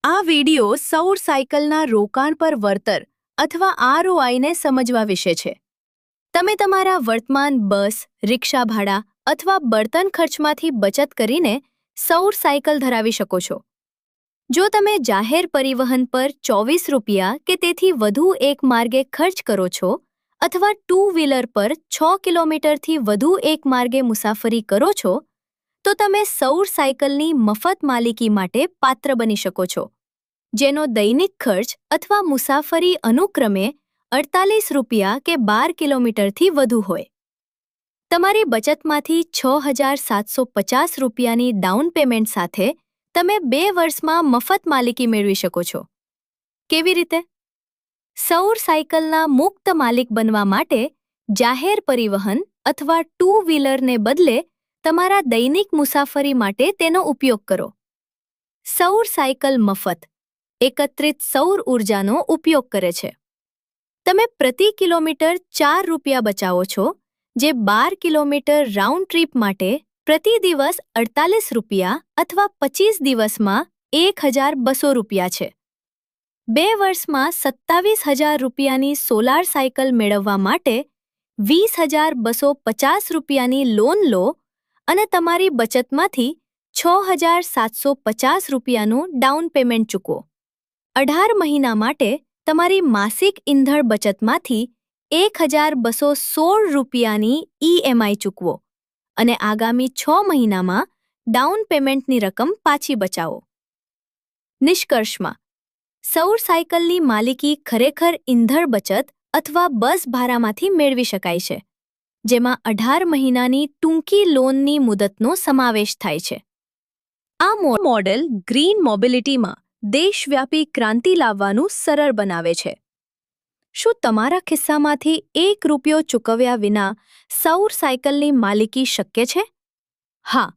આ વિડિયો સૌર સાયકલના રોકાણ પર વળતર અથવા આરઓઆઈને સમજવા વિશે છે. તમે તમારા વર્તમાન બસ, રિક્ષા ભાડા અથવા બળતણ ખર્ચમાંથી બચત કરીને સૌર સાયકલ ધરાવી શકો છો. જો તમે જાહેર પરિવહન પર 24 રૂપિયા કે તેથી વધુ એક માર્ગે ખર્ચ કરો છો અથવા ટુ વ્હીલર પર 6 કિલોમીટરથી વધુ એક માર્ગે મુસાફરી કરો છો, તો તમે સૌર સાયકલની મફત માલિકી માટે પાત્ર બની શકો છો, જેનો દૈનિક ખર્ચ અથવા મુસાફરી અનુક્રમે 48 રૂપિયા કે 12 કિલોમીટરથી વધુ હોય. તમારી બચતમાંથી 6,750 રૂપિયાની ડાઉન પેમેન્ટ સાથે તમે 2 વર્ષમાં મફત માલિકી મેળવી શકો છો. કેવી રીતે? સૌર સાયકલના મુક્ત માલિક બનવા માટે જાહેર પરિવહન અથવા ટુ વ્હીલરને બદલે તમારા દૈનિક મુસાફરી માટે તેનો ઉપયોગ કરો. સૌર સાયકલ મફત, એકત્રિત સૌર ઊર્જાનો ઉપયોગ કરે છે. તમે પ્રતિ કિલોમીટર 4 રૂપિયા બચાવો છો, જે 12 કિલોમીટર રાઉન્ડ ટ્રીપ માટે પ્રતિ દિવસ 48 રૂપિયા અથવા 25 દિવસમાં 1,200 રૂપિયા છે. 2 વર્ષમાં 27,000 રૂપિયાની સોલાર સાયકલ મેળવવા માટે 20,250 રૂપિયાની લોન લો અને તમારી બચતમાંથી 6,750 રૂપિયાનું ડાઉન પેમેન્ટ ચૂકવો. 18 મહિના માટે તમારી માસિક ઈંધણ બચતમાંથી 1,216 રૂપિયાની ઈએમઆઈ ચૂકવો અને આગામી 6 મહિનામાં ડાઉન પેમેન્ટની રકમ પાછી બચાવો. નિષ્કર્ષમાં, સૌર સાયકલની માલિકી ખરેખર ઈંધણ બચત અથવા બસ ભાડામાંથી મેળવી શકાય છે, જેમાં 18 મહિનાની ટૂંકી લોનની મુદતનો સમાવેશ થાય છે. આ મોડેલ ગ્રીન મોબિલિટીમાં દેશવ્યાપી ક્રાંતિ લાવવાનું સરળ બનાવે છે. શું તમારા ખિસ્સામાંથી 1 રૂપિયો ચૂકવ્યા વિના સૌર સાયકલની માલિકી શક્ય છે? હા,